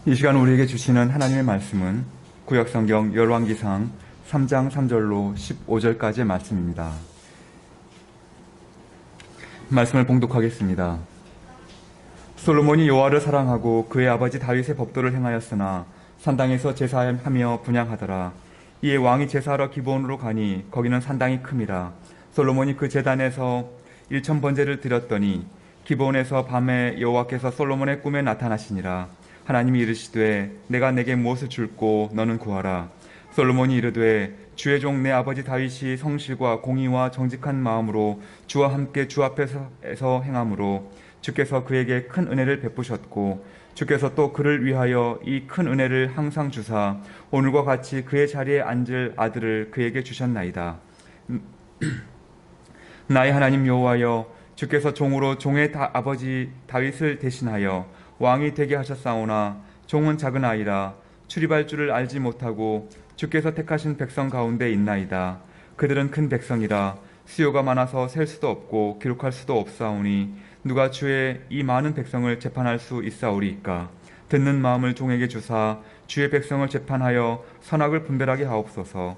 이 시간 우리에게 주시는 하나님의 말씀은 구약성경 열왕기상 3장 3절로 15절까지의 말씀입니다. 말씀을 봉독하겠습니다. 솔로몬이 여호와를 사랑하고 그의 아버지 다윗의 법도를 행하였으나 산당에서 제사하며 분향하더라. 이에 왕이 제사하러 기브온으로 가니 거기는 산당이 큼이라. 솔로몬이 그 제단에서 1,000번제를 드렸더니 기브온에서 밤에 여호와께서 솔로몬의 꿈에 나타나시니라. 하나님이 이르시되 내가 내게 무엇을 줄꼬 너는 구하라. 솔로몬이 이르되 주의 종 내 아버지 다윗이 성실과 공의와 정직한 마음으로 주와 함께 주 앞에서 행함으로 주께서 그에게 큰 은혜를 베푸셨고 주께서 또 그를 위하여 이 큰 은혜를 항상 주사 오늘과 같이 그의 자리에 앉을 아들을 그에게 주셨나이다. 나의 하나님 여호와여, 주께서 종으로 종의 아버지 다윗을 대신하여 왕이 되게 하셨사오나 종은 작은 아이라 출입할 줄을 알지 못하고 주께서 택하신 백성 가운데 있나이다. 그들은 큰 백성이라 수요가 많아서 셀 수도 없고 기록할 수도 없사오니 누가 주의 이 많은 백성을 재판할 수 있사오리이까. 듣는 마음을 종에게 주사 주의 백성을 재판하여 선악을 분별하게 하옵소서.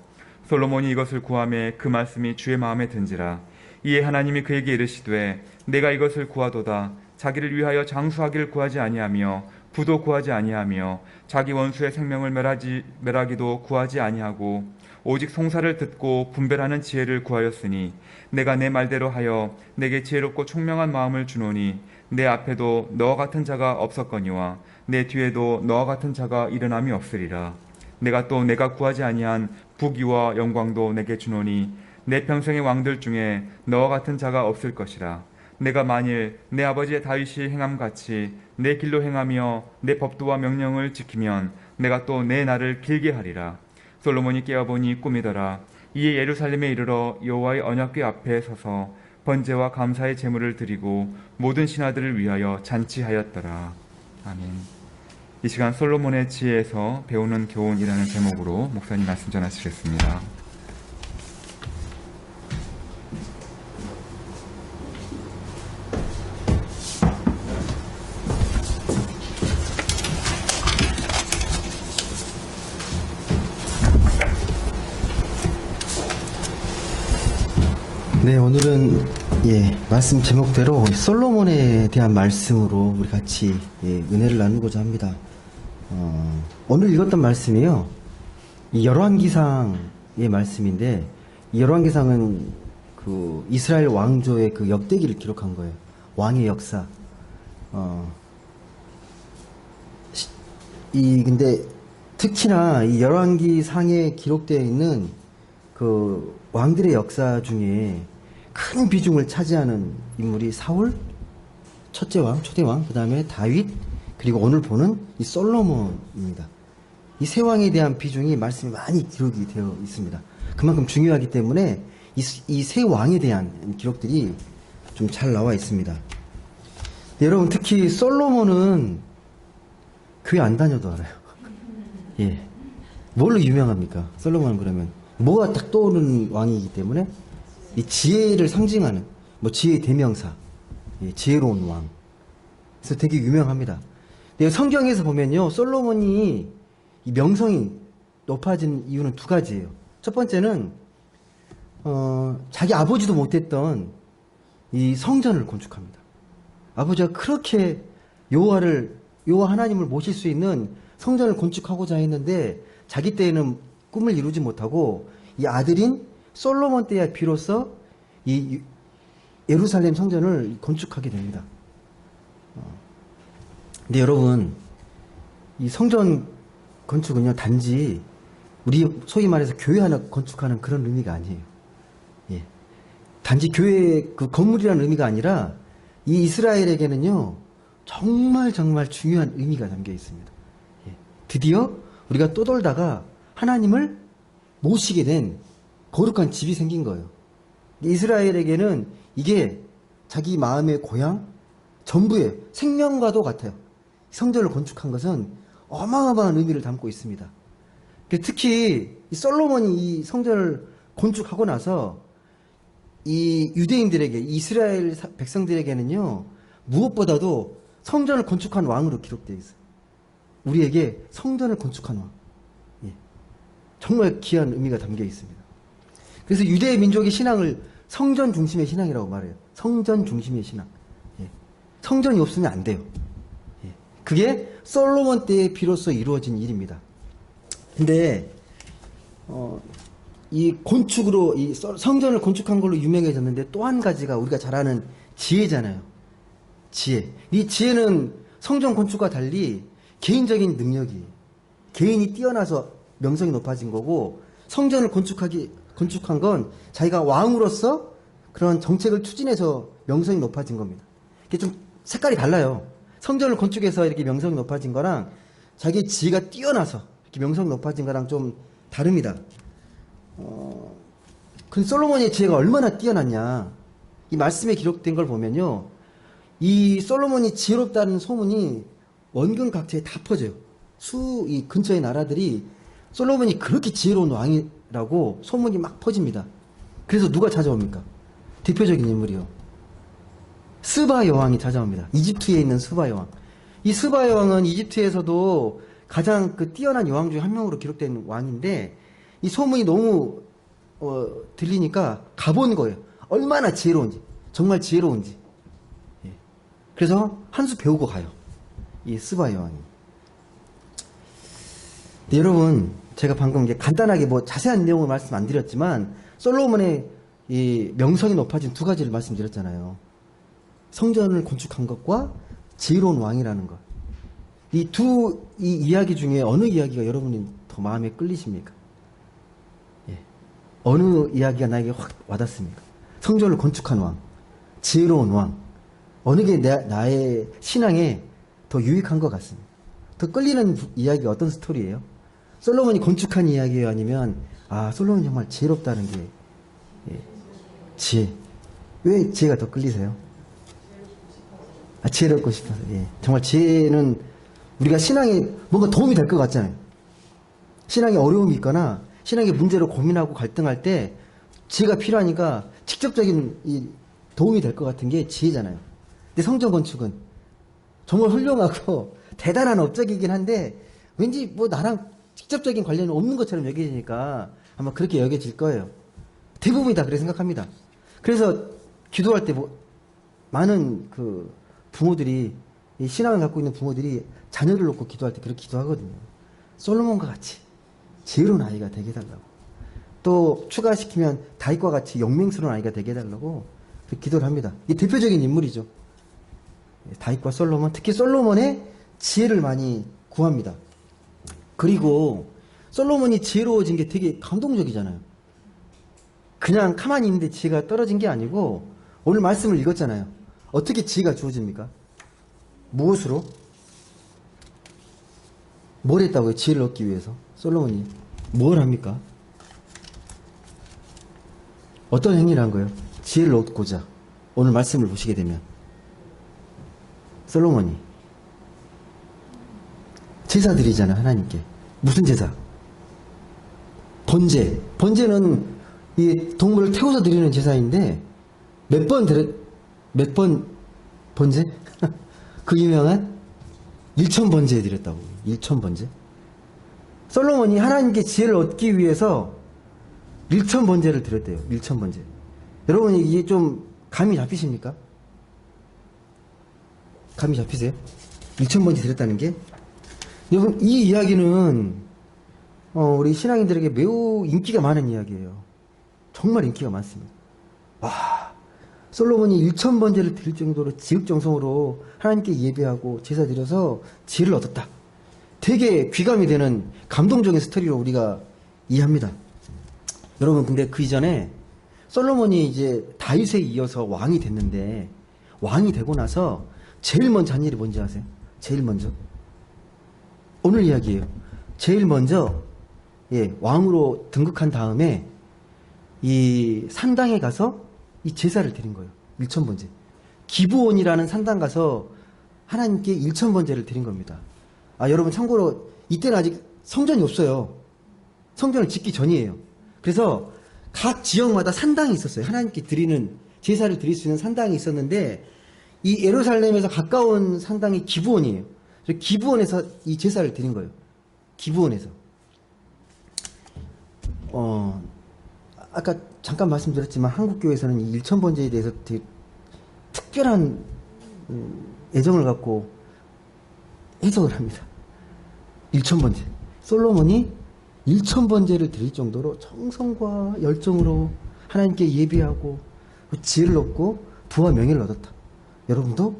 솔로몬이 이것을 구하매 그 말씀이 주의 마음에 든지라. 이에 하나님이 그에게 이르시되 내가 이것을 구하도다. 자기를 위하여 장수하기를 구하지 아니하며 부도 구하지 아니하며 자기 원수의 생명을 멸하기도 구하지 아니하고 오직 송사를 듣고 분별하는 지혜를 구하였으니 내가 내 말대로 하여 내게 지혜롭고 총명한 마음을 주노니 내 앞에도 너와 같은 자가 없었거니와 내 뒤에도 너와 같은 자가 일어남이 없으리라. 내가 또 내가 구하지 아니한 부귀와 영광도 내게 주노니 내 평생의 왕들 중에 너와 같은 자가 없을 것이라. 내가 만일 내 아버지의 다윗이 행함같이 내 길로 행하며 내 법도와 명령을 지키면 내가 또 내 날을 길게 하리라. 솔로몬이 깨어보니 꿈이더라. 이에 예루살렘에 이르러 여호와의 언약궤 앞에 서서 번제와 감사의 제물을 드리고 모든 신하들을 위하여 잔치하였더라. 아멘. 이 시간 솔로몬의 지혜에서 배우는 교훈이라는 제목으로 목사님 말씀 전하시겠습니다. 네, 오늘은 말씀 제목대로 솔로몬에 대한 말씀으로 우리 같이 은혜를 나누고자 합니다. 오늘 읽었던 말씀이요, 이 열왕기상의 말씀인데, 이 열왕기상은 그 이스라엘 왕조의 그 역대기를 기록한 거예요. 왕의 역사. 근데 특히나 이 열왕기상에 기록되어 있는 그 왕들의 역사 중에 큰 비중을 차지하는 인물이 사울, 첫째 왕, 초대 왕, 그 다음에 다윗, 그리고 오늘 보는 이 솔로몬입니다. 이 세 왕에 대한 비중이 말씀이 많이 기록이 되어 있습니다. 그만큼 중요하기 때문에 이 세 왕에 대한 기록들이 좀 잘 나와 있습니다. 네, 여러분, 특히 솔로몬은 교회 안 다녀도 알아요. 예. 뭘로 유명합니까? 솔로몬은 그러면 뭐가 딱 떠오르는 왕이기 때문에 이 지혜를 상징하는 지혜의 대명사, 지혜로운 왕. 그래서 되게 유명합니다. 근데 성경에서 보면요, 솔로몬이 이 명성이 높아진 이유는 두 가지예요. 첫 번째는 자기 아버지도 못했던 이 성전을 건축합니다. 아버지가 그렇게 여호와 하나님을 모실 수 있는 성전을 건축하고자 했는데 자기 때에는 꿈을 이루지 못하고 이 아들인 솔로몬 때에 비로소 이 예루살렘 성전을 건축하게 됩니다. 근데 여러분, 이 성전 건축은요, 단지 우리 소위 말해서 교회 하나 건축하는 그런 의미가 아니에요. 예. 단지 교회 그 건물이라는 의미가 아니라 이 이스라엘에게는요, 정말 중요한 의미가 담겨 있습니다. 예. 드디어 우리가 떠돌다가 하나님을 모시게 된 거룩한 집이 생긴 거예요. 이스라엘에게는 이게 자기 마음의 고향, 전부의 생명과도 같아요. 성전을 건축한 것은 어마어마한 의미를 담고 있습니다. 특히 이 솔로몬이 이 성전을 건축하고 나서 이 유대인들에게, 이스라엘 백성들에게는요, 무엇보다도 성전을 건축한 왕으로 기록되어 있어요. 우리에게 성전을 건축한 왕. 예. 정말 귀한 의미가 담겨 있습니다. 그래서 유대 민족의 신앙을 성전 중심의 신앙이라고 말해요. 성전 중심의 신앙. 예. 성전이 없으면 안 돼요. 예. 그게 솔로몬 때에 비로소 이루어진 일입니다. 근데 이 건축으로 이 성전을 건축한 걸로 유명해졌는데 또 한 가지가 우리가 잘 아는 지혜잖아요. 지혜. 이 지혜는 성전 건축과 달리 개인적인 능력이 개인이 뛰어나서 명성이 높아진 거고 성전을 건축한 건 자기가 왕으로서 그런 정책을 추진해서 명성이 높아진 겁니다. 이게 좀 색깔이 달라요. 성전을 건축해서 이렇게 명성이 높아진 거랑 자기의 지혜가 뛰어나서 이렇게 명성이 높아진 거랑 좀 다릅니다. 그 솔로몬의 지혜가 얼마나 뛰어났냐. 이 말씀에 기록된 걸 보면요. 이 솔로몬이 지혜롭다는 소문이 원근 각지에 다 퍼져요. 이 근처의 나라들이 솔로몬이 그렇게 지혜로운 왕이라고 소문이 막 퍼집니다. 그래서 누가 찾아옵니까? 대표적인 인물이요. 스바 여왕이 찾아옵니다. 이집트에 있는 스바 여왕. 이 스바 여왕은 이집트에서도 가장 그 뛰어난 여왕 중에 한 명으로 기록된 왕인데 이 소문이 너무 들리니까 가본 거예요. 얼마나 지혜로운지. 정말 지혜로운지. 예. 그래서 한 수 배우고 가요. 이 스바 여왕이. 네, 여러분, 제가 방금 이게 간단하게 뭐 자세한 내용을 말씀 안 드렸지만 솔로몬의 이 명성이 높아진 두 가지를 말씀드렸잖아요. 성전을 건축한 것과 지혜로운 왕이라는 것. 이 이야기 중에 어느 이야기가 여러분이 더 마음에 끌리십니까? 예. 어느 이야기가 나에게 확 와닿습니까? 성전을 건축한 왕, 지혜로운 왕. 어느 게 나의 신앙에 더 유익한 것 같습니다. 더 끌리는 이야기가 어떤 스토리예요? 솔로몬이 건축한 이야기예요? 아니면 솔로몬이 정말 지혜롭다는 게 지혜. 왜 지혜가 더 끌리세요? 지혜롭고 싶어서. 예. 정말 지혜는 우리가 신앙에 뭔가 도움이 될 것 같잖아요. 신앙에 어려움이 있거나 신앙의 문제로 고민하고 갈등할 때 지혜가 필요하니까 직접적인 도움이 될 것 같은 게 지혜잖아요. 근데 성전 건축은 정말 훌륭하고 대단한 업적이긴 한데 왠지 뭐 나랑 직접적인 관련이 없는 것처럼 여겨지니까 아마 그렇게 여겨질 거예요. 대부분이 다 그렇게 생각합니다. 그래서 기도할 때 많은 그 부모들이 이 신앙을 갖고 있는 부모들이 자녀를 놓고 기도할 때 그렇게 기도하거든요. 솔로몬과 같이 지혜로운 아이가 되게 해달라고. 또 추가시키면 다윗과 같이 영맹스러운 아이가 되게 해달라고 그렇게 기도를 합니다. 이 대표적인 인물이죠. 다윗과 솔로몬, 특히 솔로몬의 지혜를 많이 구합니다. 그리고 솔로몬이 지혜로워진 게 되게 감동적이잖아요. 그냥 가만히 있는데 지혜가 떨어진 게 아니고 오늘 말씀을 읽었잖아요. 어떻게 지혜가 주어집니까? 무엇으로? 뭘 했다고요? 지혜를 얻기 위해서? 솔로몬이 뭘 합니까? 어떤 행위를 한 거예요? 지혜를 얻고자. 오늘 말씀을 보시게 되면 솔로몬이 제사 드리잖아, 하나님께. 무슨 제사? 번제. 번제는 이 동물을 태워서 드리는 제사인데 몇 번 번제? 그 유명한 1000번제 드렸다고. 1000번제. 솔로몬이 하나님께 지혜를 얻기 위해서 1000번제를 드렸대요. 1000번제. 여러분 이게 좀 감이 잡히십니까? 감이 잡히세요? 1000번제 드렸다는 게? 여러분 이 이야기는 우리 신앙인들에게 매우 인기가 많은 이야기예요. 정말 인기가 많습니다. 와, 솔로몬이 1000번제를 드릴 정도로 지극정성으로 하나님께 예배하고 제사 드려서 지혜를 얻었다. 되게 귀감이 되는 감동적인 스토리로 우리가 이해합니다. 여러분 근데 그 이전에 솔로몬이 이제 다윗에 이어서 왕이 됐는데 왕이 되고 나서 제일 먼저 한 일이 뭔지 아세요? 제일 먼저 오늘 이야기예요. 제일 먼저 왕으로 등극한 다음에 이 산당에 가서 이 제사를 드린 거예요. 1000번제. 기브온이라는 산당 가서 하나님께 1000번제를 드린 겁니다. 여러분 참고로 이때는 아직 성전이 없어요. 성전을 짓기 전이에요. 그래서 각 지역마다 산당이 있었어요. 하나님께 드리는 제사를 드릴 수 있는 산당이 있었는데 이 예루살렘에서 가까운 산당이 기브온이에요. 그리고 기부원에서 이 제사를 드린 거예요. 기부원에서. 아까 잠깐 말씀드렸지만 한국교회에서는 이 일천번제에 대해서 되게 특별한 애정을 갖고 해석을 합니다. 일천번제. 솔로몬이 일천번제를 드릴 정도로 정성과 열정으로 하나님께 예비하고 지혜를 얻고 부와 명예를 얻었다. 여러분도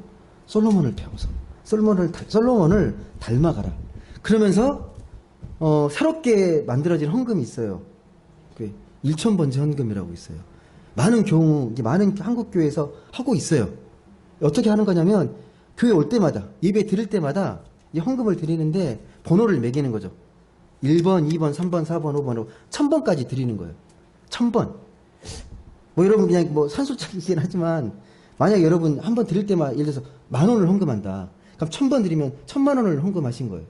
솔로몬을 배워서 솔로몬을 닮아가라. 그러면서 새롭게 만들어진 헌금이 있어요. 그 일천번제 헌금이라고 있어요. 많은 한국 교회에서 하고 있어요. 어떻게 하는 거냐면 교회 올 때마다 예배 드릴 때마다 이 헌금을 드리는데 번호를 매기는 거죠. 1번, 2번, 3번, 4번, 5번, 1000번까지 드리는 거예요. 1000번. 뭐 여러분 그냥 뭐 산술적이긴 하지만 만약 여러분 한 번 드릴 때마다 예를 들어서 10,000원을 헌금한다. 그럼 1000번 드리면 1000,000원을 헌금하신 거예요.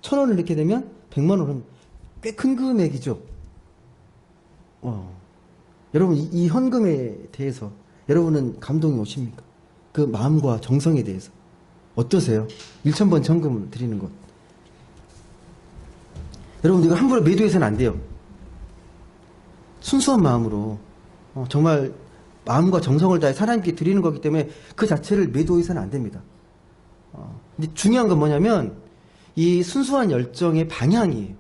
1000원을 이렇게 되면 100만 꽤 큰 금액이죠. 여러분 이 헌금에 대해서 여러분은 감동이 오십니까? 그 마음과 정성에 대해서 어떠세요? 1000번 헌금을 드리는 것. 여러분 이거 함부로 매도해서는 안 돼요. 순수한 마음으로 정말 마음과 정성을 다해 하나님께 드리는 거기 때문에 그 자체를 매도해서는 안 됩니다. 근데 중요한 건 뭐냐면 이 순수한 열정의 방향이에요.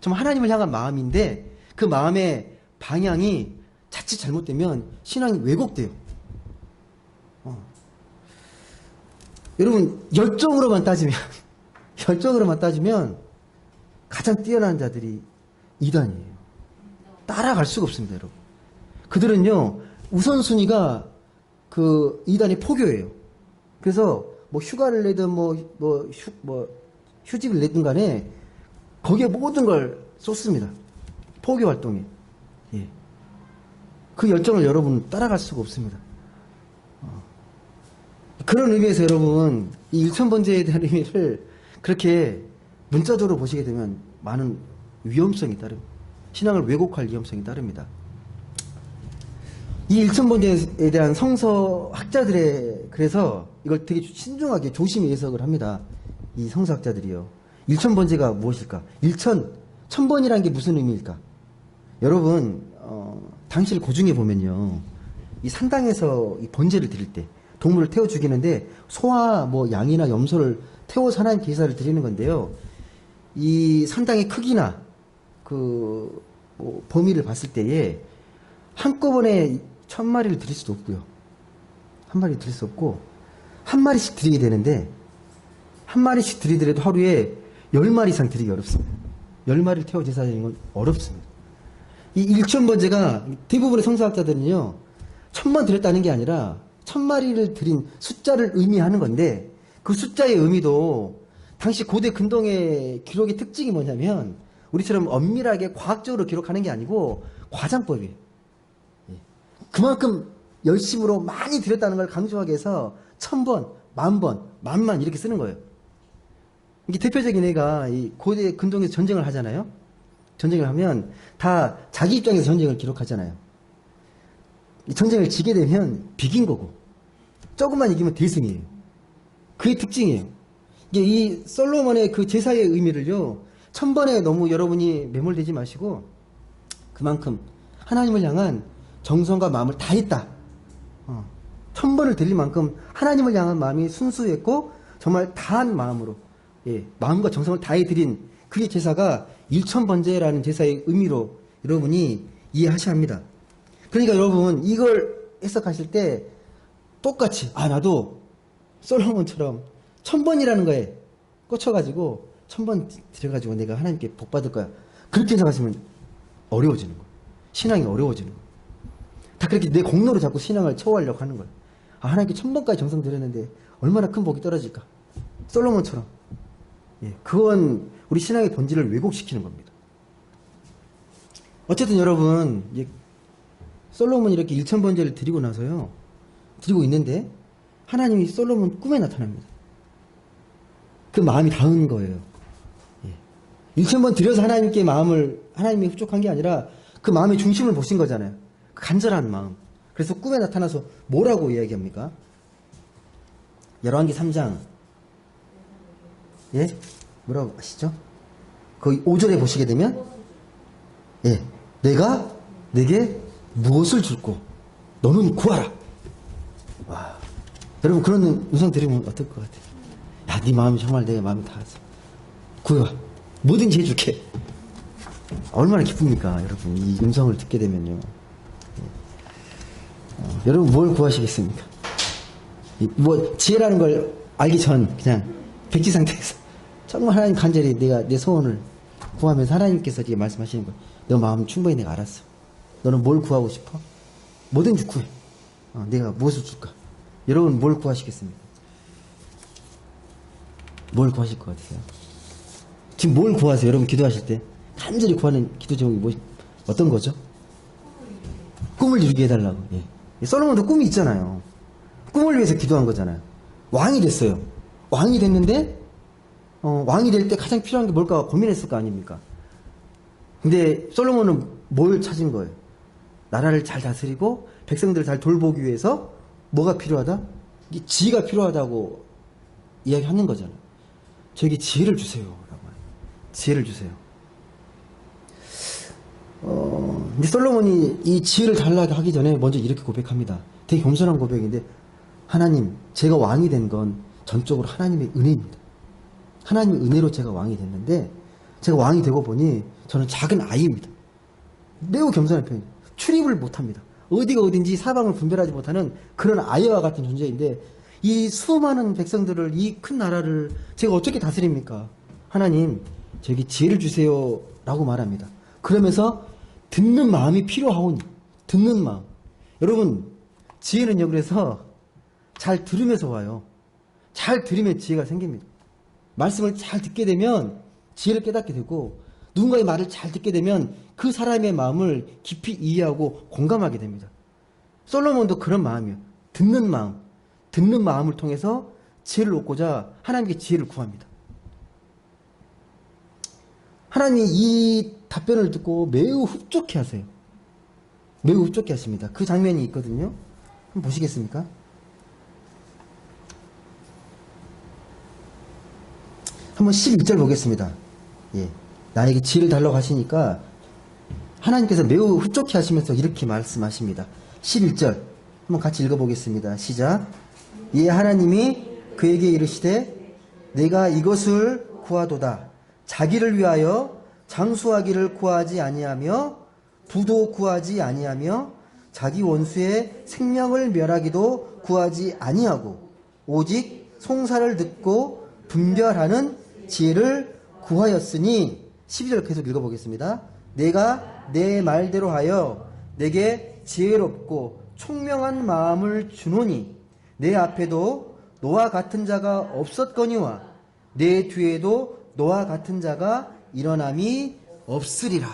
정말 하나님을 향한 마음인데 그 마음의 방향이 자칫 잘못되면 신앙이 왜곡돼요. 여러분 열정으로만 따지면 가장 뛰어난 자들이 이단이에요. 따라갈 수가 없습니다, 여러분. 그들은요 우선순위가 그 이단의 포교예요. 그래서 뭐 휴가를 내든 휴직을 내든 간에 거기에 모든 걸 쏟습니다. 포교 활동에. 예. 그 열정을 여러분 따라갈 수가 없습니다. 그런 의미에서 여러분 이 일천번제에 대한 의미를 그렇게 문자적으로 보시게 되면 많은 위험성이 따릅니다. 신앙을 왜곡할 위험성이 따릅니다. 이 일천번제에 대한 성서학자들의 그래서 이걸 되게 신중하게 조심히 해석을 합니다. 이 성서학자들이요. 일천번제가 무엇일까? 천번이라는 게 무슨 의미일까? 여러분 당시를 고증해 보면요. 이 산당에서 이 번제를 드릴 때 동물을 태워 죽이는데 소와 뭐 양이나 염소를 태워서 하나님 제사를 드리는 건데요. 이 산당의 크기나 그 뭐 범위를 봤을 때에 한꺼번에 1000마리를 드릴 수도 없고요. 한 마리 드릴 수 없고 한 마리씩 드리게 되는데 한 마리씩 드리더라도 하루에 10마리 이상 드리기 어렵습니다. 10마리를 태워 제사 드리는 건 어렵습니다. 이 일천번제가 대부분의 성서학자들은요 1000번 드렸다는 게 아니라 1000마리를 드린 숫자를 의미하는 건데 그 숫자의 의미도 당시 고대 근동의 기록의 특징이 뭐냐면 우리처럼 엄밀하게 과학적으로 기록하는 게 아니고 과장법이에요. 그만큼 열심으로 많이 드렸다는 걸 강조하기 위해서 1000번, 10,000번, 10,000만 이렇게 쓰는 거예요. 이게 대표적인 예가 이 고대 근동에서 전쟁을 하잖아요. 전쟁을 하면 다 자기 입장에서 전쟁을 기록하잖아요. 전쟁을 지게 되면 비긴 거고 조금만 이기면 대승이에요. 그게 특징이에요. 이게 이 솔로몬의 그 제사의 의미를요 1000번에 너무 여러분이 매몰되지 마시고 그만큼 하나님을 향한 정성과 마음을 다했다. 1000번을 드릴 만큼 하나님을 향한 마음이 순수했고 정말 다한 마음으로 마음과 정성을 다해 드린 그게 제사가 일천번제라는 제사의 의미로 여러분이 이해하셔야 합니다. 그러니까 여러분 이걸 해석하실 때 똑같이 나도 솔로몬처럼 1000번이라는 거에 꽂혀가지고 1000번 드려가지고 내가 하나님께 복 받을 거야. 그렇게 해석하시면 어려워지는 거예요. 신앙이 어려워지는 거예요. 다 그렇게 내 공로로 자꾸 신앙을 채워하려고 하는 거예요. 하나님께 1000번까지 정성 드렸는데 얼마나 큰 복이 떨어질까. 솔로몬처럼. 그건 우리 신앙의 본질을 왜곡시키는 겁니다. 어쨌든 여러분 솔로몬이 이렇게 1000번제를 드리고 나서요. 드리고 있는데 하나님이 솔로몬 꿈에 나타납니다. 그 마음이 닿은 거예요. 1000번 드려서 하나님이 흡족한 게 아니라 그 마음의 중심을 보신 거잖아요. 그 간절한 마음. 그래서 꿈에 나타나서 뭐라고 이야기합니까? 열왕기 3장 예? 뭐라고 하시죠? 거기 5절에 보시게 되면, 예, 내가 내게 무엇을 줄고 너는 구하라. 와, 여러분 그런 음성 들으면 어떨 것 같아요? 야, 네 마음이 정말 내 마음이 닿아서 구해와, 뭐든지 해줄게. 얼마나 기쁩니까, 여러분? 이 음성을 듣게 되면요. 여러분 뭘 구하시겠습니까? 뭐 지혜라는 걸 알기 전 그냥 백지 상태에서 정말 하나님 간절히 내가 내 소원을 구하면서 하나님께서 이렇게 말씀하시는 거예요. 너 마음 충분히 내가 알았어. 너는 뭘 구하고 싶어? 뭐든지 구해. 내가 무엇을 줄까? 여러분 뭘 구하시겠습니까? 뭘 구하실 것 같으세요? 지금 뭘 구하세요? 여러분 기도하실 때 간절히 구하는 기도 제목이 어떤 거죠? 꿈을 이루게 해달라고. 예. 솔로몬도 꿈이 있잖아요. 꿈을 위해서 기도한 거잖아요. 왕이 됐어요. 왕이 됐는데 왕이 될 때 가장 필요한 게 뭘까 고민했을 거 아닙니까? 근데 솔로몬은 뭘 찾은 거예요? 나라를 잘 다스리고 백성들을 잘 돌보기 위해서 뭐가 필요하다? 지혜가 필요하다고 이야기하는 거잖아요. 저에게 지혜를 주세요. 라고 해요. 지혜를 주세요. 근데 솔로몬이 이 지혜를 달라고 하기 전에 먼저 이렇게 고백합니다. 되게 겸손한 고백인데, 하나님, 제가 왕이 된 건 전적으로 하나님의 은혜입니다. 하나님의 은혜로 제가 왕이 됐는데, 제가 왕이 되고 보니 저는 작은 아이입니다. 매우 겸손한 편이에요. 출입을 못합니다. 어디가 어딘지 사방을 분별하지 못하는 그런 아이와 같은 존재인데, 이 수많은 백성들을, 이 큰 나라를 제가 어떻게 다스립니까? 하나님, 저에게 지혜를 주세요. 라고 말합니다. 그러면서 듣는 마음이 필요하오니, 듣는 마음. 여러분, 지혜는요, 그래서 잘 들으면서 와요. 잘 들으면 지혜가 생깁니다. 말씀을 잘 듣게 되면 지혜를 깨닫게 되고, 누군가의 말을 잘 듣게 되면 그 사람의 마음을 깊이 이해하고 공감하게 됩니다. 솔로몬도 그런 마음이에요. 듣는 마음. 듣는 마음을 통해서 지혜를 얻고자 하나님께 지혜를 구합니다. 하나님이 이 답변을 듣고 매우 흡족해 하세요. 매우 흡족해 하십니다. 그 장면이 있거든요. 한번 보시겠습니까? 한번 12절 보겠습니다. 예. 나에게 지혜를 달라고 하시니까 하나님께서 매우 흡족해 하시면서 이렇게 말씀하십니다. 11절 한번 같이 읽어보겠습니다. 시작. 예, 하나님이 그에게 이르시되 내가 이것을 구하도다. 자기를 위하여 장수하기를 구하지 아니하며 부도 구하지 아니하며 자기 원수의 생명을 멸하기도 구하지 아니하고 오직 송사를 듣고 분별하는 지혜를 구하였으니 12절 계속 읽어보겠습니다. 내가 내 말대로 하여 내게 지혜롭고 총명한 마음을 주노니 내 앞에도 너와 같은 자가 없었거니와 내 뒤에도 너와 같은 자가 일어남이 없으리라.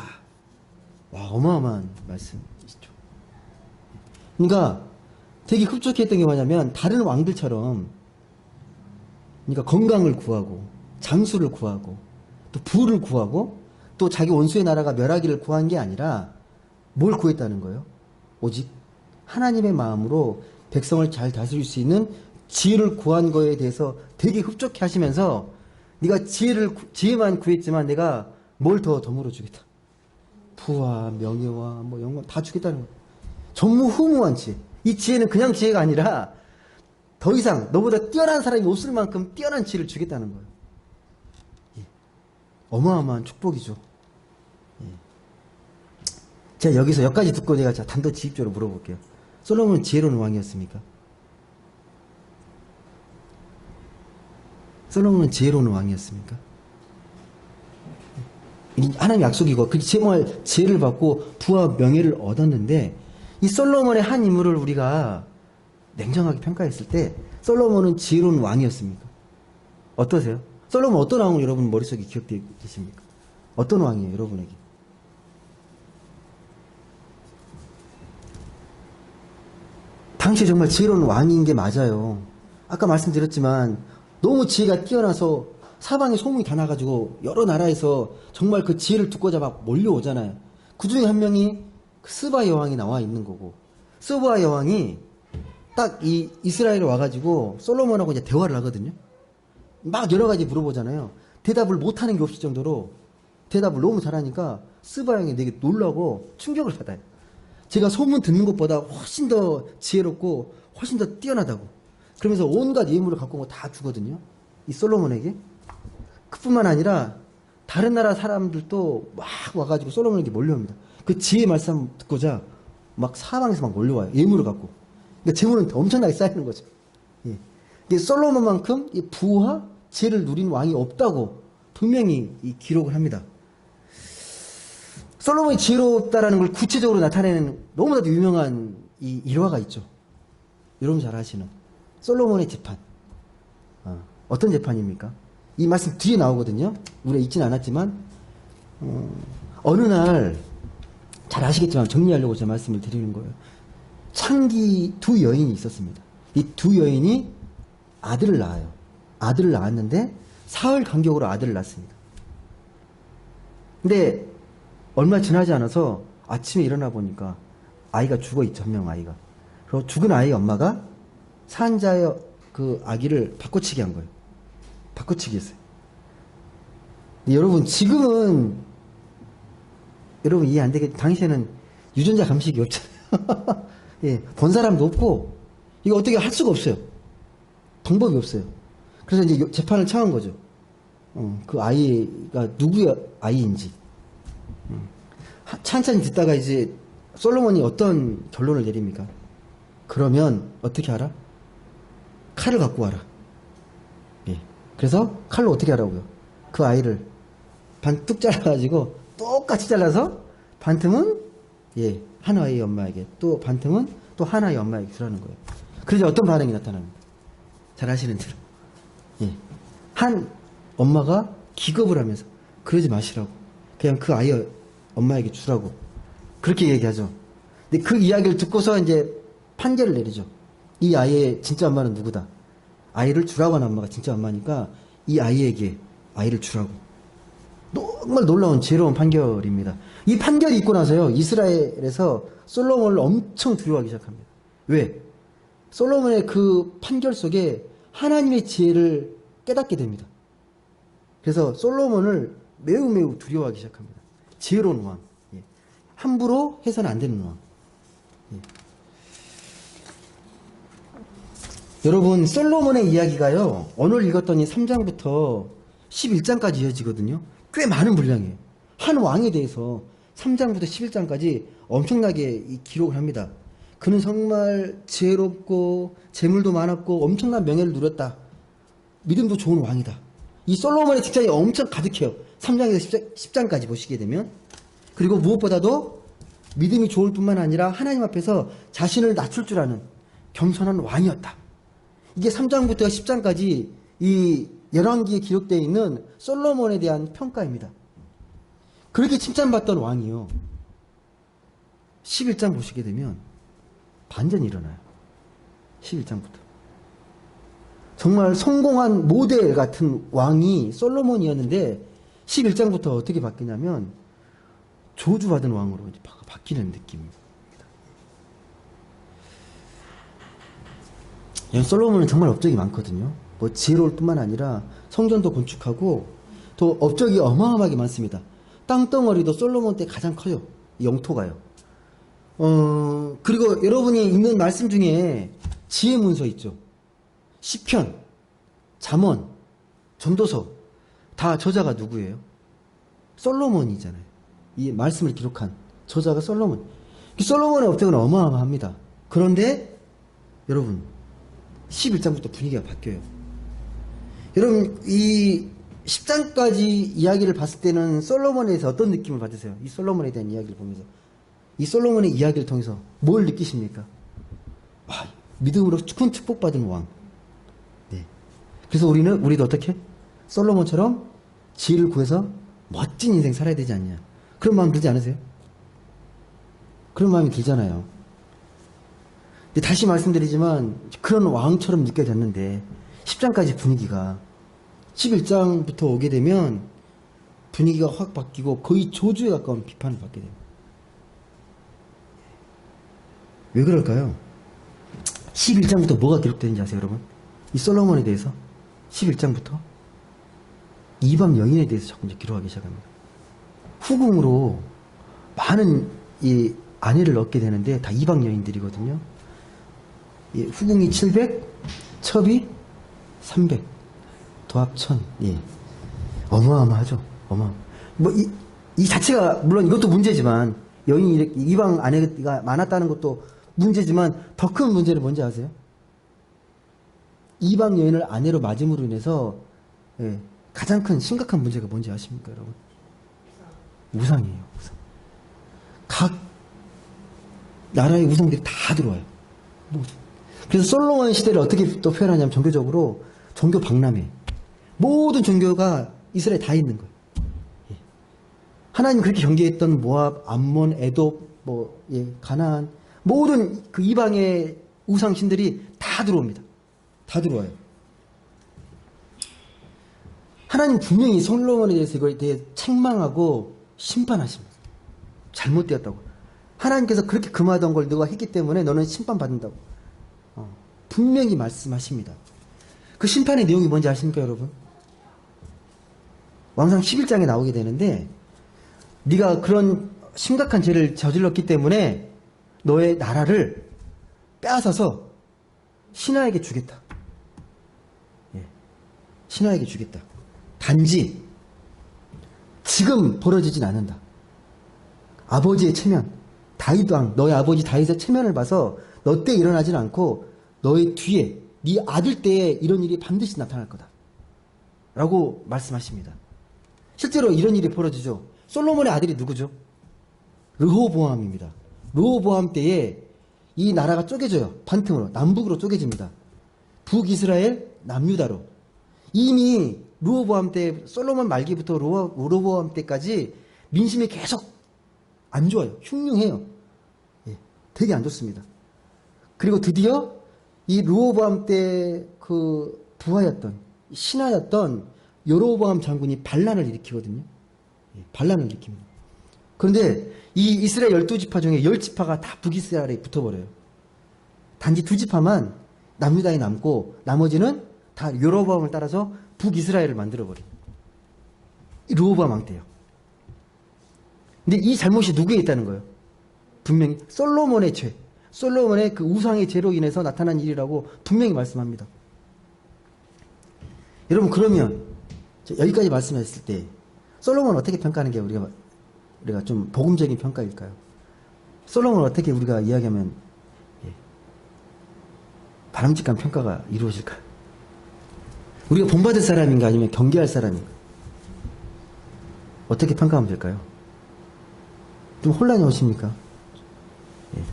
와, 어마어마한 말씀이시죠. 그러니까 되게 흡족했던 게 뭐냐면 다른 왕들처럼 그러니까 건강을 구하고 장수를 구하고 또 부를 구하고 또 자기 원수의 나라가 멸하기를 구한 게 아니라 뭘 구했다는 거예요? 오직 하나님의 마음으로 백성을 잘 다스릴 수 있는 지혜를 구한 거에 대해서 되게 흡족해 하시면서 네가 지혜만 구했지만 내가 뭘 더 덤으로 주겠다. 부와 명예와 뭐 영광 다 주겠다는 거예요. 전무후무한 지혜. 이 지혜는 그냥 지혜가 아니라 더 이상 너보다 뛰어난 사람이 없을 만큼 뛰어난 지혜를 주겠다는 거예요. 예. 어마어마한 축복이죠. 예. 제가 여기까지 듣고 내가 단도직입적으로 물어볼게요. 솔로몬은 지혜로운 왕이었습니까? 솔로몬은 지혜로운 왕이었습니까? 하나님 약속이고 그 정말 지혜를 받고 부와 명예를 얻었는데 이 솔로몬의 한 인물을 우리가 냉정하게 평가했을 때 솔로몬은 지혜로운 왕이었습니까? 어떠세요? 솔로몬 어떤 왕으로 여러분 머릿속에 기억되어 계십니까? 어떤 왕이에요 여러분에게? 당시에 정말 지혜로운 왕인 게 맞아요. 아까 말씀드렸지만 너무 지혜가 뛰어나서 사방에 소문이 다 나가지고 여러 나라에서 정말 그 지혜를 듣고자 막 몰려오잖아요. 그 중에 한 명이 스바 여왕이 나와 있는 거고, 스바 여왕이 딱 이 이스라엘에 와가지고 솔로몬하고 이제 대화를 하거든요. 막 여러 가지 물어보잖아요. 대답을 못하는 게 없을 정도로 대답을 너무 잘하니까 스바 형이 되게 놀라고 충격을 받아요. 제가 소문 듣는 것보다 훨씬 더 지혜롭고 훨씬 더 뛰어나다고. 그러면서 온갖 예물을 갖고 온 거 다 주거든요. 이 솔로몬에게. 그뿐만 아니라 다른 나라 사람들도 막 와가지고 솔로몬에게 몰려옵니다. 그 지혜 말씀 듣고자 막 사방에서 막 몰려와요. 예물을 갖고. 그러니까 재물은 엄청나게 쌓이는 거죠. 예. 이게 솔로몬만큼 이 부와 지혜를 누린 왕이 없다고 분명히 이 기록을 합니다. 솔로몬이 지혜롭다라는 걸 구체적으로 나타내는 너무나도 유명한 이 일화가 있죠. 여러분 잘 아시는 솔로몬의 재판. 어떤 재판입니까? 이 말씀 뒤에 나오거든요. 우리가 읽진 않았지만 어느 날 잘 아시겠지만 정리하려고 제가 말씀을 드리는 거예요. 창기 두 여인이 있었습니다. 이 두 여인이 아들을 낳아요. 아들을 낳았는데 사흘 간격으로 아들을 낳습니다. 근데 얼마 지나지 않아서 아침에 일어나 보니까 아이가 죽어 있죠. 한 명 아이가. 그리고 죽은 아이의 엄마가 산자의 그 아기를 바꿔치기 한 거예요. 바꿔치기 했어요. 여러분 지금은 여러분 이해 안 되겠, 당시에는 유전자 감식이 없잖아요. 예, 본 사람도 없고, 이거 어떻게 할 수가 없어요. 방법이 없어요. 그래서 이제 재판을 청한 거죠. 그 아이가 누구의 아이인지. 찬찬히 듣다가 이제 솔로몬이 어떤 결론을 내립니까? 그러면 어떻게 하라? 칼을 갖고 와라. 예. 그래서 칼로 어떻게 하라고요? 그 아이를 반 뚝 잘라가지고 똑같이 잘라서 반틈은 예, 한 아이의 엄마에게 또 반틈은 또 한 아이의 엄마에게 주라는 거예요. 그러자 어떤 반응이 나타납니다. 잘 아시는 대로. 예. 한 엄마가 기겁을 하면서 그러지 마시라고. 그냥 그 아이의 엄마에게 주라고. 그렇게 얘기하죠. 근데 그 이야기를 듣고서 이제 판결을 내리죠. 이 아이의 진짜 엄마는 누구다. 아이를 주라고 하는 엄마가 진짜 엄마니까 이 아이에게 아이를 주라고. 정말 놀라운 지혜로운 판결입니다. 이 판결이 있고 나서요, 이스라엘에서 솔로몬을 엄청 두려워하기 시작합니다. 왜? 솔로몬의 그 판결 속에 하나님의 지혜를 깨닫게 됩니다. 그래서 솔로몬을 매우 매우 두려워하기 시작합니다. 지혜로운 왕. 예. 함부로 해서는 안 되는 왕. 예. 여러분, 솔로몬의 이야기가요, 오늘 읽었더니 3장부터 11장까지 이어지거든요. 꽤 많은 분량이에요. 한 왕에 대해서 3장부터 11장까지 엄청나게 기록을 합니다. 그는 정말 지혜롭고 재물도 많았고 엄청난 명예를 누렸다. 믿음도 좋은 왕이다. 이 솔로몬의 칭찬이 엄청 가득해요. 3장에서 10장까지 보시게 되면. 그리고 무엇보다도 믿음이 좋을 뿐만 아니라 하나님 앞에서 자신을 낮출 줄 아는 겸손한 왕이었다. 이게 3장부터 10장까지 이 열왕기에 기록되어 있는 솔로몬에 대한 평가입니다. 그렇게 칭찬받던 왕이요. 11장 보시게 되면 반전이 일어나요. 11장부터. 정말 성공한 모델 같은 왕이 솔로몬이었는데 11장부터 어떻게 바뀌냐면 저주받은 왕으로 이제 바뀌는 느낌입니다. 솔로몬은 정말 업적이 많거든요. 뭐 지혜로울 뿐만 아니라 성전도 건축하고 또 업적이 어마어마하게 많습니다. 땅덩어리도 솔로몬 때 가장 커요. 영토가요. 그리고 여러분이 읽는 말씀 중에 지혜 문서 있죠. 시편, 잠언, 전도서 다 저자가 누구예요? 솔로몬이잖아요. 이 말씀을 기록한 저자가 솔로몬. 솔로몬의 업적은 어마어마합니다. 그런데 여러분 11장부터 분위기가 바뀌어요. 여러분 이 10장까지 이야기를 봤을 때는 솔로몬에 대해서 어떤 느낌을 받으세요? 이 솔로몬에 대한 이야기를 보면서 이 솔로몬의 이야기를 통해서 뭘 느끼십니까? 믿음으로 큰 축복받은 왕. 네. 그래서 우리도 어떻게? 솔로몬처럼 지혜를 구해서 멋진 인생 살아야 되지 않냐. 그런 마음 들지 않으세요? 그런 마음이 들잖아요. 근데 다시 말씀드리지만 그런 왕처럼 느껴졌는데 10장까지 분위기가 11장부터 오게 되면 분위기가 확 바뀌고 거의 저주에 가까운 비판을 받게 됩니다. 왜 그럴까요? 11장부터 뭐가 기록되는지 아세요, 여러분? 이 솔로몬에 대해서 11장부터 이방 여인에 대해서 자꾸 이제 기록하기 시작합니다. 후궁으로 많은 이 아내를 얻게 되는데 다 이방 여인들이거든요. 예, 후궁이 700, 첩이 300, 도합 1000. 예. 어마어마하죠. 뭐, 이 자체가, 물론 이것도 문제지만, 여인이 이렇게 이방 아내가 많았다는 것도 문제지만, 더 큰 문제는 뭔지 아세요? 이방 여인을 아내로 맞음으로 인해서, 예, 가장 큰 심각한 문제가 뭔지 아십니까, 여러분? 우상이에요, 우상. 각 나라의 우상들이 다 들어와요. 그래서 솔로몬 시대를 어떻게 또 표현하냐면, 종교적으로, 종교 박람회. 모든 종교가 이스라엘에 다 있는 거예요. 예. 하나님 그렇게 경계했던 모압, 암몬, 에돔, 가나안, 모든 그 이방의 우상신들이 다 들어옵니다. 다 들어와요. 하나님 분명히 솔로몬에 대해서 이거에 대해 책망하고 심판하십니다. 잘못되었다고. 하나님께서 그렇게 금하던 걸 너가 했기 때문에 너는 심판받는다고. 분명히 말씀하십니다. 그 심판의 내용이 뭔지 아십니까, 여러분? 왕상 11장에 나오게 되는데, 네가 그런 심각한 죄를 저질렀기 때문에 너의 나라를 빼앗아서 신하에게 주겠다. 예. 신하에게 주겠다. 단지 지금 벌어지진 않는다. 아버지의 체면, 다윗 왕, 너의 아버지 다윗의 체면을 봐서 너 때 일어나진 않고 너의 뒤에 네 아들 때에 이런 일이 반드시 나타날 거다. 라고 말씀하십니다. 실제로 이런 일이 벌어지죠. 솔로몬의 아들이 누구죠? 르호보암입니다. 르호보암 때에 이 나라가 쪼개져요. 반틈으로 남북으로 쪼개집니다. 북이스라엘, 남유다로. 이미 르호보암 때, 솔로몬 말기부터 르호보암 때까지 민심이 계속 안 좋아요. 흉흉해요. 예, 되게 안 좋습니다. 그리고 드디어 이 르호보암 때 그 부하였던 신하였던 여로보암 장군이 반란을 일으키거든요. 예, 반란을 일으킵니다. 그런데 이 이스라엘 12지파 중에 10지파가 다 북이스라엘에 붙어버려요. 단지 2지파만 남유다에 남고 나머지는 다 여로보암을 따라서 북이스라엘을 만들어버려요. 르호보암 왕 때요. 근데 이 잘못이 누구에 있다는 거예요? 분명히 솔로몬의 죄, 솔로몬의 그 우상의 죄로 인해서 나타난 일이라고 분명히 말씀합니다. 여러분, 그러면 여기까지 말씀했을 때 솔로몬을 어떻게 평가하는 게 우리가 좀 복음적인 평가일까요? 솔로몬을 어떻게 우리가 이야기하면 바람직한 평가가 이루어질까요? 우리가 본받을 사람인가 아니면 경계할 사람인가? 어떻게 평가하면 될까요? 좀 혼란이 오십니까? 예.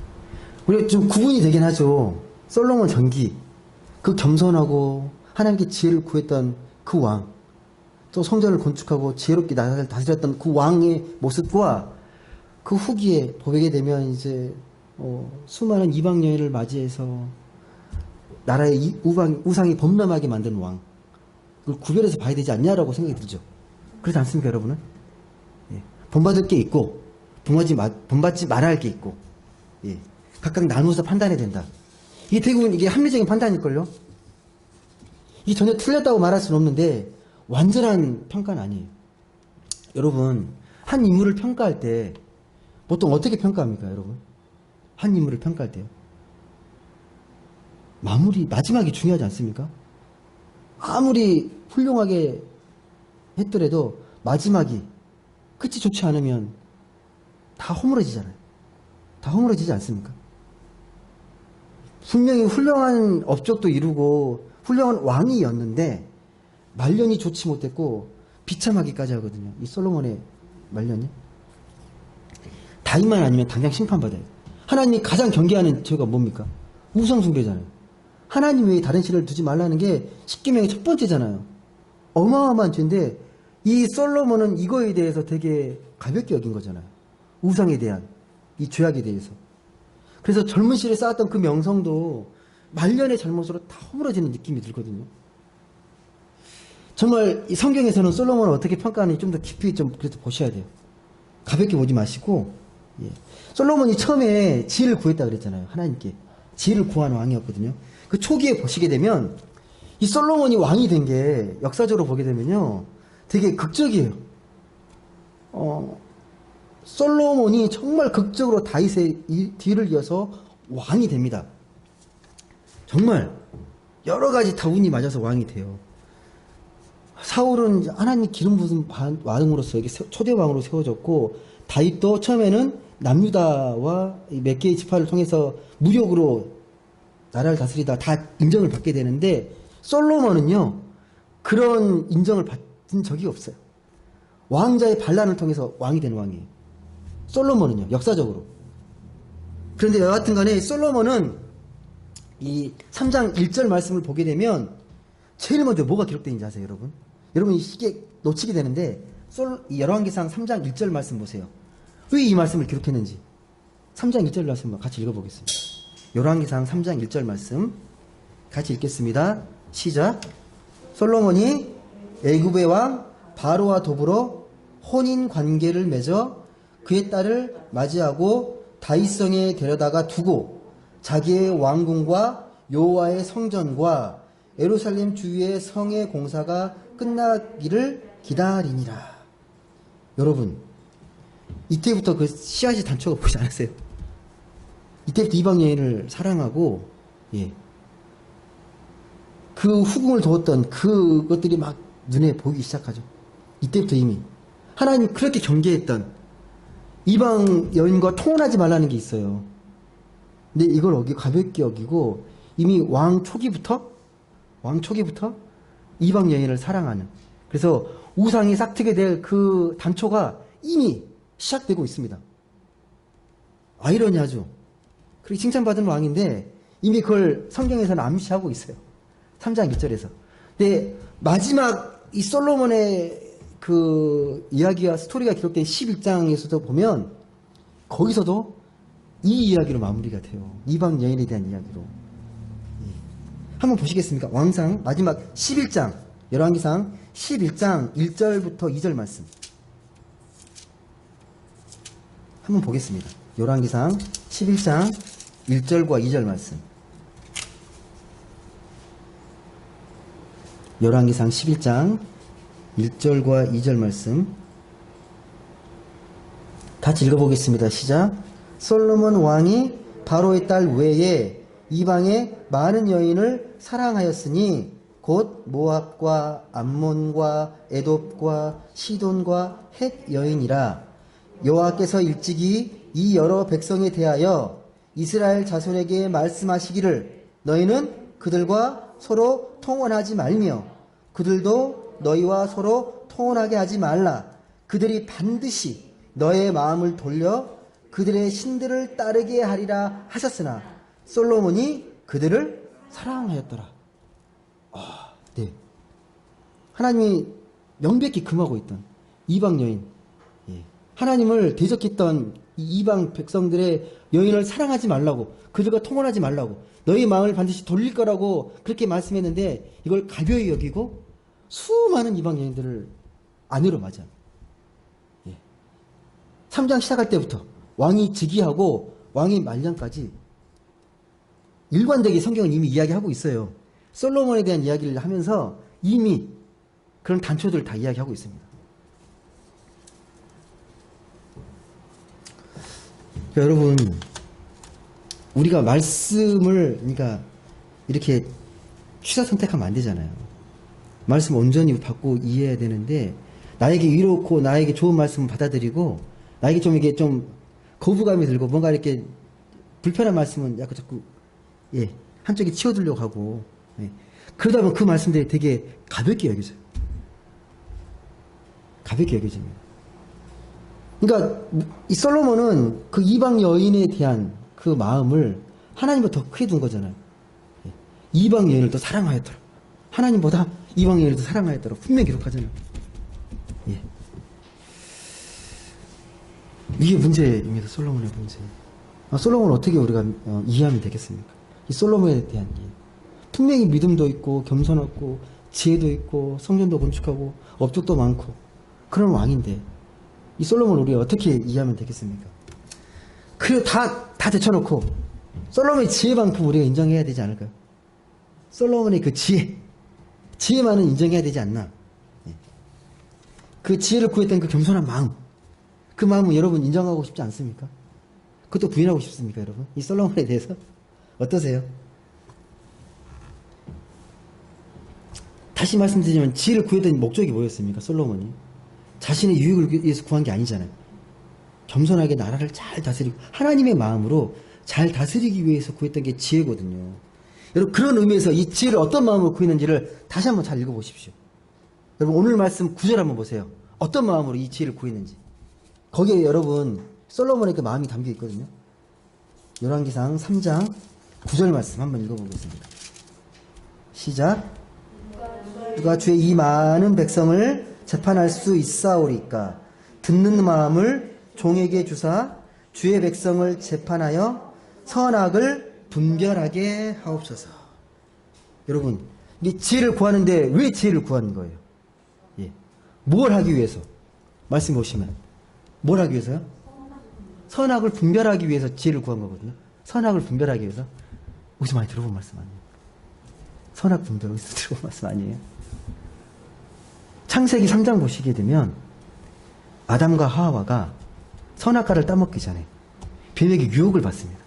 우리가 좀 구분이 되긴 하죠. 솔로몬 전기, 그 겸손하고 하나님께 지혜를 구했던 그 왕, 또 성전을 건축하고 지혜롭게 나라를 다스렸던 그 왕의 모습과 그 후기에 보게 되면 이제 수많은 이방 여인을 맞이해서 나라의 우상이 범람하게 만든 왕, 그걸 구별해서 봐야 되지 않냐라고 생각이 들죠. 그렇지 않습니까, 여러분은? 예. 본받을 게 있고 본받지 말아야 할 게 있고, 예. 각각 나누어서 판단해야 된다. 이게 대부분 이게 합리적인 판단일걸요? 이게 전혀 틀렸다고 말할 수는 없는데 완전한 평가는 아니에요. 여러분, 한 인물을 평가할 때 보통 어떻게 평가합니까, 여러분? 한 인물을 평가할 때요. 마지막이 중요하지 않습니까? 아무리 훌륭하게 했더라도 마지막이 끝이 좋지 않으면 다 허물어지잖아요. 다 허물어지지 않습니까? 분명히 훌륭한 업적도 이루고 훌륭한 왕이었는데 말년이 좋지 못했고 비참하기까지 하거든요. 이 솔로몬의 말년이. 다윗만 아니면 당장 심판받아요. 하나님이 가장 경계하는 죄가 뭡니까? 우상숭배잖아요. 하나님 외에 다른 신을 두지 말라는 게 십계명의 첫 번째잖아요. 어마어마한 죄인데 이 솔로몬은 이거에 대해서 되게 가볍게 여긴 거잖아요. 우상에 대한 이 죄악에 대해서. 그래서 젊은 시절에 쌓았던 그 명성도 말년의 잘못으로 다 허물어지는 느낌이 들거든요. 정말 이 성경에서는 솔로몬을 어떻게 평가하는지 좀 더 깊이 좀 그래도 보셔야 돼요. 가볍게 보지 마시고, 예. 솔로몬이 처음에 지혜를 구했다 그랬잖아요. 하나님께. 지혜를 구한 왕이었거든요. 그 초기에 보시게 되면 이 솔로몬이 왕이 된 게 역사적으로 보게 되면요. 되게 극적이에요. 솔로몬이 정말 극적으로 다윗의 뒤를 이어서 왕이 됩니다. 정말 여러 가지 다 운이 맞아서 왕이 돼요. 사울은 하나님 기름 부은 왕으로서 초대왕으로 세워졌고, 다윗도 처음에는 남유다와 몇 개의 지파를 통해서 무력으로 나라를 다스리다 다 인정을 받게 되는데, 솔로몬은요 그런 인정을 받은 적이 없어요. 왕자의 반란을 통해서 왕이 된 왕이에요. 솔로몬은요, 역사적으로. 그런데 여하튼 간에 솔로몬은 이 3장 1절 말씀을 보게 되면 제일 먼저 뭐가 기록되어 있는지 아세요, 여러분? 여러분 이게 놓치게 되는데, 이 열왕기상 3장 1절 말씀 보세요. 왜 이 말씀을 기록했는지 3장 1절 말씀 같이 읽어보겠습니다. 열왕기상 3장 1절 말씀 같이 읽겠습니다. 시작. 솔로몬이 애굽의 왕 바로와 더불어 혼인 관계를 맺어 그의 딸을 맞이하고 다윗성에 데려다가 두고 자기의 왕궁과 여호와의 성전과 예루살렘 주위의 성의 공사가 끝나기를 기다리니라. 여러분, 이때부터 그 씨앗이 단초가 보이지 않았어요? 이때부터 이방 여인을 사랑하고, 예, 그 후궁을 두었던 그것들이 막 눈에 보이기 시작하죠. 이때부터 이미 하나님 그렇게 경계했던 이방 여인과 통혼하지 말라는 게 있어요. 근데 이걸 가볍게 여기고 이미 왕 초기부터 이방 여인을 사랑하는, 그래서 우상이 싹트게 될 그 단초가 이미 시작되고 있습니다. 아이러니하죠. 그렇게 칭찬받은 왕인데 이미 그걸 성경에서는 암시하고 있어요. 3장 2절에서. 근데 마지막 이 솔로몬의 그 이야기와 스토리가 기록된 11장에서도 보면 거기서도 이 이야기로 마무리가 돼요. 이방 여인에 대한 이야기로. 한번 보시겠습니까? 왕상 마지막 11장, 열왕기상 11장 1절부터 2절 말씀 한번 보겠습니다. 열왕기상 11장 1절과 2절 말씀. 열왕기상 11장 1절과 2절 말씀 같이 읽어보겠습니다. 시작. 솔로몬 왕이 바로의 딸 외에 이방의 많은 여인을 사랑하였으니 곧 모압과 암몬과 에돔과 시돈과 헷 여인이라. 여호와께서 일찍이 이 여러 백성에 대하여 이스라엘 자손에게 말씀하시기를 너희는 그들과 서로 통혼하지 말며 그들도 너희와 서로 통혼하게 하지 말라. 그들이 반드시 너의 마음을 돌려 그들의 신들을 따르게 하리라 하셨으나 솔로몬이 그들을 사랑하였더라. 네. 하나님이 명백히 금하고 있던 이방 여인, 하나님을 대적했던 이 이방 백성들의 여인을 사랑하지 말라고, 그들과 통혼하지 말라고, 너희 마음을 반드시 돌릴 거라고 그렇게 말씀했는데 이걸 가벼이 여기고 수많은 이방 여인들을 아내로 맞아. 3장 시작할 때부터 왕이 즉위하고 왕이 말년까지 일관되게 성경은 이미 이야기하고 있어요. 솔로몬에 대한 이야기를 하면서 이미 그런 단초들을 다 이야기하고 있습니다. 그러니까 여러분, 우리가 말씀을 그러니까 이렇게 취사 선택하면 안 되잖아요. 말씀 온전히 받고 이해해야 되는데 나에게 위롭고 나에게 좋은 말씀을 받아들이고 나에게 좀 이게 좀 거부감이 들고 뭔가 이렇게 불편한 말씀은 약간 자꾸 한쪽에 치워두려고 하고 그러다 보면 그 말씀들이 되게 가볍게 여겨져요. 가볍게 여겨집니다. 그러니까 이 솔로몬은 그 이방 여인에 대한 그 마음을 하나님보다 더 크게 둔 거잖아요. 이방 여인을 더 사랑하였더라. 하나님보다 이방 여인을 더 사랑하였더라. 분명히 기록하잖아요. 이게 문제입니다. 솔로몬의 문제. 솔로몬을 어떻게 우리가 이해하면 되겠습니까? 이 솔로몬에 대한 이해. 분명히 믿음도 있고 겸손하고 지혜도 있고 성전도 건축하고 업적도 많고 그런 왕인데 이 솔로몬을 우리가 어떻게 이해하면 되겠습니까? 그리고 다 제쳐놓고 솔로몬의 지혜만큼 우리가 인정해야 되지 않을까요? 솔로몬의 그 지혜만은 인정해야 되지 않나? 그 지혜를 구했던 그 겸손한 마음, 그 마음은 여러분 인정하고 싶지 않습니까? 그것도 부인하고 싶습니까, 여러분? 이 솔로몬에 대해서 어떠세요? 다시 말씀드리면 지혜를 구했던 목적이 뭐였습니까? 솔로몬이 자신의 유익을 위해서 구한 게 아니잖아요. 겸손하게 나라를 잘 다스리고 하나님의 마음으로 잘 다스리기 위해서 구했던 게 지혜거든요. 여러분, 그런 의미에서 이 지혜를 어떤 마음으로 구했는지를 다시 한번 잘 읽어보십시오. 여러분, 오늘 말씀 9절 한번 보세요. 어떤 마음으로 이 지혜를 구했는지. 거기에 여러분 솔로몬의 그 마음이 담겨 있거든요. 열왕기상 3장 9절 말씀 한번 읽어보겠습니다. 시작. 누가 주의 이 많은 백성을 재판할 수 있사오리까? 듣는 마음을 종에게 주사 주의 백성을 재판하여 선악을 분별하게 하옵소서. 여러분, 이 지혜를 구하는데 왜 지혜를 구하는 거예요? 예. 뭘 하기 위해서? 말씀 보시면 뭘 하기 위해서요? 선악을 분별하기 위해서 지혜를 구한 거거든요. 선악을 분별하기 위해서. 어디서 많이 들어본 말씀 아니에요? 선악 분별 어디서 들어본 말씀 아니에요? 창세기 3장 보시게 되면 아담과 하와가 선악과를 따먹기 전에 뱀에게 유혹을 받습니다.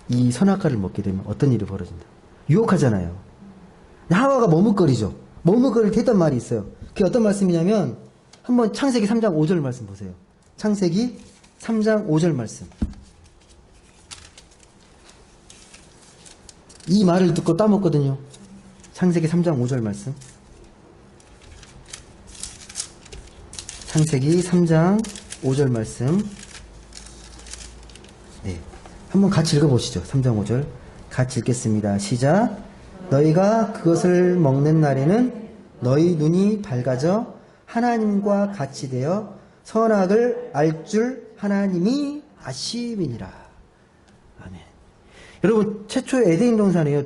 이 선악과를 먹게 되면 어떤 일이 벌어진다. 유혹하잖아요. 하와가 머뭇거리죠. 머뭇거릴 때 했던 말이 있어요. 그게 어떤 말씀이냐면 한번 창세기 3장 5절 말씀 보세요. 창세기 3장 5절 말씀. 이 말을 듣고 따먹거든요. 창세기 3장 5절 말씀. 창세기 3장 5절 말씀. 네. 한번 같이 읽어보시죠. 3장 5절. 같이 읽겠습니다. 시작. 너희가 그것을 먹는 날에는 너희 눈이 밝아져 하나님과 같이 되어 선악을 알 줄 하나님이 아심이니라. 아멘. 여러분, 최초의 에덴 동산에요.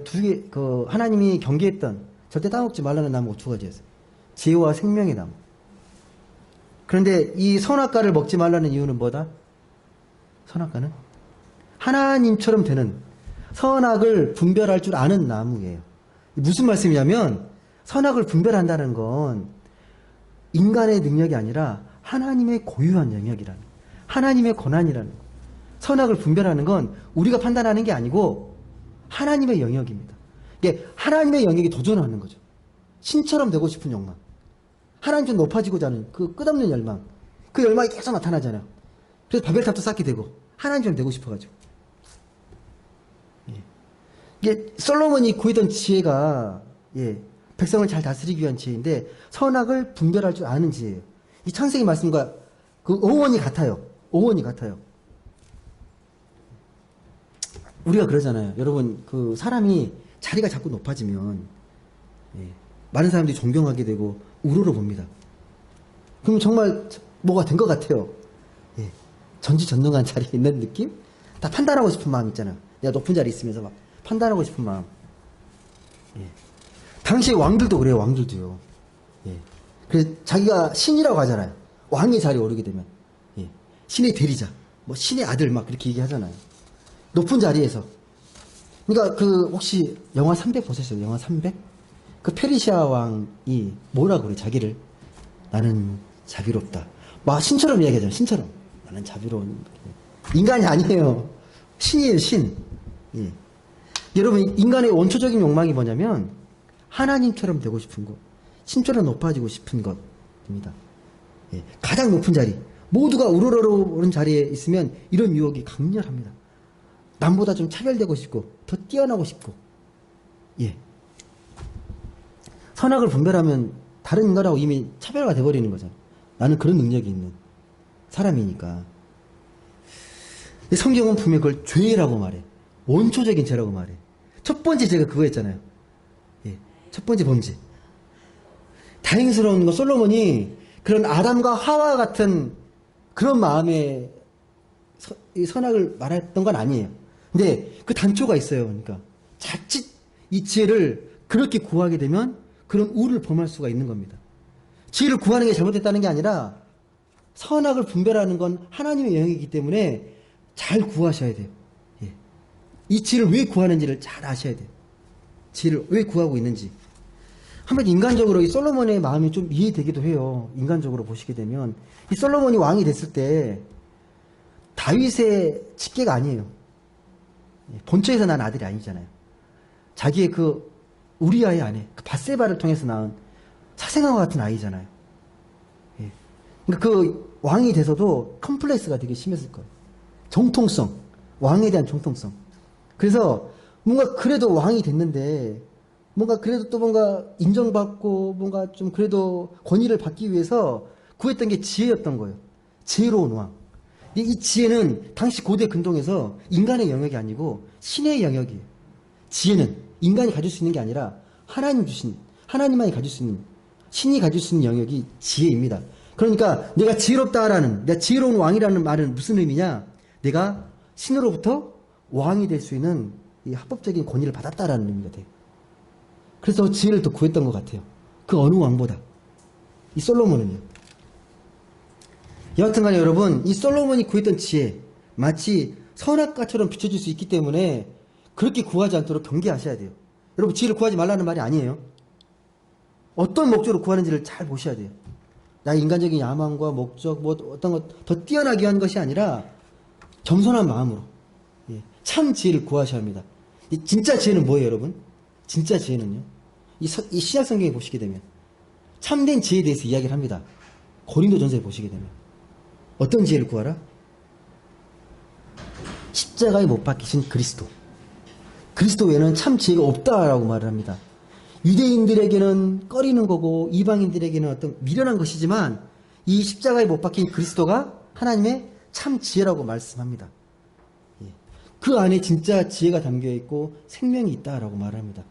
하나님이 경계했던 절대 따먹지 말라는 나무가 두 가지였어요. 지혜와 생명의 나무. 그런데 이 선악과를 먹지 말라는 이유는 뭐다? 선악과는 하나님처럼 되는 선악을 분별할 줄 아는 나무예요. 무슨 말씀이냐면 선악을 분별한다는 건 인간의 능력이 아니라 하나님의 고유한 영역이라는 거예요. 하나님의 권한이라는 거예요. 선악을 분별하는 건 우리가 판단하는 게 아니고 하나님의 영역입니다. 이게 하나님의 영역이 도전하는 거죠. 신처럼 되고 싶은 욕망. 하나님 좀 높아지고자 하는 그 끝없는 열망. 그 열망이 계속 나타나잖아요. 그래서 바벨탑도 쌓게 되고 하나님처럼 되고 싶어가지고. 예. 이게 솔로몬이 구했던 지혜가 백성을 잘 다스리기 위한 지혜인데 선악을 분별할 줄 아는 지혜예요. 이 창세기 말씀과 그 어원이 같아요. 어원이 같아요. 우리가 그러잖아요. 여러분, 그 사람이 자리가 자꾸 높아지면 많은 사람들이 존경하게 되고 우러러 봅니다. 그럼 정말 뭐가 된 것 같아요. 전지전능한 자리에 있는 느낌? 다 판단하고 싶은 마음 있잖아요. 내가 높은 자리에 있으면서 막 판단하고 싶은 마음. 당시 왕들도 그래요. 왕들도요. 그래서 자기가 신이라고 하잖아요. 왕의 자리에 오르게 되면 신의 대리자, 뭐 신의 아들 막 그렇게 얘기하잖아요. 높은 자리에서. 그러니까 그 혹시 영화 300 보셨어요? 영화 300? 그 페르시아 왕이 뭐라고 그래? 자기를 나는 자비롭다. 막 신처럼 이야기하잖아요. 신처럼 나는 자비로운 인간이 아니에요. 신이에요. 신. 여러분, 인간의 원초적인 욕망이 뭐냐면 하나님처럼 되고 싶은 것, 신처럼 높아지고 싶은 것입니다. 가장 높은 자리, 모두가 우러러 오른 자리에 있으면 이런 유혹이 강렬합니다. 남보다 좀 차별되고 싶고 더 뛰어나고 싶고. 선악을 분별하면 다른 인간하고 이미 차별화 돼버리는 거잖아요. 나는 그런 능력이 있는 사람이니까. 성경은 분명히 그걸 죄라고 말해. 원초적인 죄라고 말해. 첫 번째 죄가 그거였잖아요. 첫 번째 범죄. 다행스러운 건 솔로몬이 그런 아담과 하와 같은 그런 마음의 선악을 말했던 건 아니에요. 근데 그 단초가 있어요. 그러니까 자칫 이 지혜를 그렇게 구하게 되면 그런 우를 범할 수가 있는 겁니다. 지혜를 구하는 게 잘못됐다는 게 아니라 선악을 분별하는 건 하나님의 영역이기 때문에 잘 구하셔야 돼요. 이 지혜를 왜 구하는지를 잘 아셔야 돼요. 지혜를 왜 구하고 있는지. 한번 인간적으로 이 솔로몬의 마음이 좀 이해되기도 해요. 인간적으로 보시게 되면 이 솔로몬이 왕이 됐을 때 다윗의 직계가 아니에요. 본처에서 난 아들이 아니잖아요. 자기의 그 우리아의 아내, 그 밧세바를 통해서 낳은 사생아와 같은 아이잖아요. 예. 그러니까 그 왕이 돼서도 컴플렉스가 되게 심했을 거예요. 정통성, 왕에 대한 정통성. 그래서 뭔가 그래도 왕이 됐는데 뭔가 그래도 또 뭔가 인정받고 뭔가 좀 그래도 권위를 받기 위해서 구했던 게 지혜였던 거예요. 지혜로운 왕. 이 지혜는 당시 고대 근동에서 인간의 영역이 아니고 신의 영역이에요. 지혜는 인간이 가질 수 있는 게 아니라 하나님만이 가질 수 있는, 신이 가질 수 있는 영역이 지혜입니다. 그러니까 내가 지혜롭다라는, 내가 지혜로운 왕이라는 말은 무슨 의미냐? 내가 신으로부터 왕이 될 수 있는 이 합법적인 권위를 받았다라는 의미가 돼요. 그래서 지혜를 더 구했던 것 같아요. 그 어느 왕보다. 이 솔로몬은요. 여하튼간에 여러분, 이 솔로몬이 구했던 지혜, 마치 선악과처럼 비춰질 수 있기 때문에 그렇게 구하지 않도록 경계하셔야 돼요. 여러분, 지혜를 구하지 말라는 말이 아니에요. 어떤 목적으로 구하는지를 잘 보셔야 돼요. 나의 인간적인 야망과 목적, 뭐 어떤 것 더 뛰어나게 위한 것이 아니라 겸손한 마음으로 참 지혜를 구하셔야 합니다. 이 진짜 지혜는 뭐예요, 여러분? 진짜 지혜는요. 이 신약 성경에 보시게 되면 참된 지혜에 대해서 이야기를 합니다. 고린도전서에 보시게 되면 어떤 지혜를 구하라? 십자가에 못 박히신 그리스도. 그리스도 외에는 참 지혜가 없다라고 말을 합니다. 유대인들에게는 꺼리는 거고 이방인들에게는 어떤 미련한 것이지만 이 십자가에 못 박힌 그리스도가 하나님의 참 지혜라고 말씀합니다. 그 안에 진짜 지혜가 담겨 있고 생명이 있다라고 말을 합니다.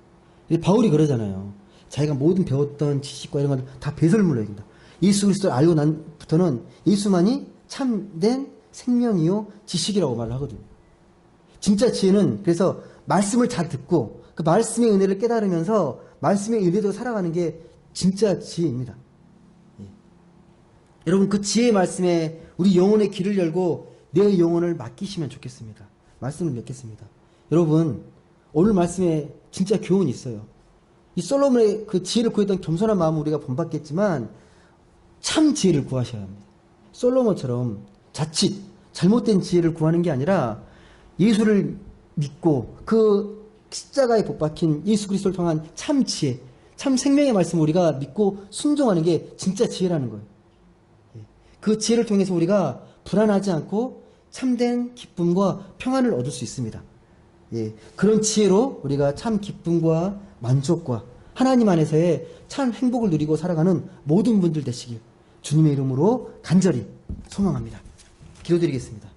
바울이 그러잖아요. 자기가 모든 배웠던 지식과 이런 걸 다 배설물로 여긴다. 예수 그리스도를 알고 난부터는 예수만이 참된 생명이요 지식이라고 말을 하거든요. 진짜 지혜는 그래서 말씀을 잘 듣고 그 말씀의 은혜를 깨달으면서 말씀의 은혜대로 살아가는 게 진짜 지혜입니다. 여러분, 그 지혜의 말씀에 우리 영혼의 귀를 열고 내 영혼을 맡기시면 좋겠습니다. 말씀을 맺겠습니다. 여러분, 오늘 말씀에 진짜 교훈이 있어요. 이 솔로몬의 그 지혜를 구했던 겸손한 마음을 우리가 본받겠지만 참 지혜를 구하셔야 합니다. 솔로몬처럼 자칫 잘못된 지혜를 구하는 게 아니라 예수를 믿고 그 십자가에 못 박힌 예수 그리스도를 통한 참 지혜, 참 생명의 말씀을 우리가 믿고 순종하는 게 진짜 지혜라는 거예요. 그 지혜를 통해서 우리가 불안하지 않고 참된 기쁨과 평안을 얻을 수 있습니다. 그런 지혜로 우리가 참 기쁨과 만족과 하나님 안에서의 참 행복을 누리고 살아가는 모든 분들 되시길 주님의 이름으로 간절히 소망합니다. 기도드리겠습니다.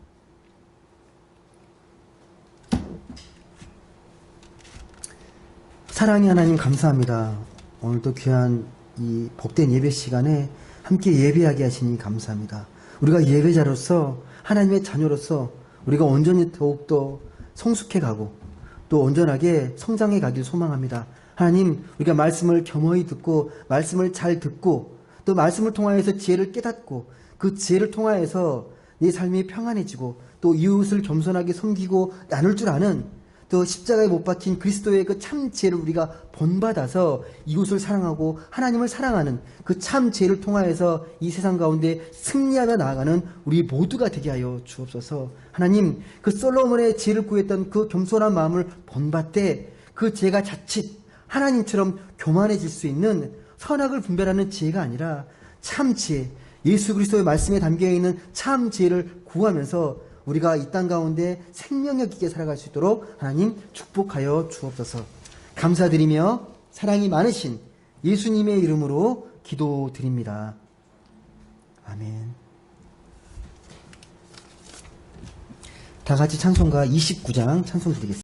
사랑의 하나님 감사합니다. 오늘도 귀한 이 복된 예배 시간에 함께 예배하게 하시니 감사합니다. 우리가 예배자로서 하나님의 자녀로서 우리가 온전히 더욱더 성숙해 가고 또 온전하게 성장해 가길 소망합니다. 하나님, 우리가 말씀을 겸허히 듣고 말씀을 잘 듣고 또 말씀을 통하여서 지혜를 깨닫고 그 지혜를 통하여서 내 삶이 평안해지고 또 이웃을 겸손하게 섬기고 나눌 줄 아는 또 십자가에 못 박힌 그리스도의 그 참 지혜를 우리가 본받아서 이웃을 사랑하고 하나님을 사랑하는 그 참 지혜를 통하여서 이 세상 가운데 승리하며 나아가는 우리 모두가 되게 하여 주옵소서. 하나님, 그 솔로몬의 지혜를 구했던 그 겸손한 마음을 본받되 그 지혜가 자칫 하나님처럼 교만해질 수 있는 선악을 분별하는 지혜가 아니라 참 지혜, 예수 그리스도의 말씀에 담겨있는 참 지혜를 구하면서 우리가 이 땅 가운데 생명력 있게 살아갈 수 있도록 하나님 축복하여 주옵소서. 감사드리며 사랑이 많으신 예수님의 이름으로 기도드립니다. 아멘. 다 같이 찬송가 29장 찬송 드리겠습니다.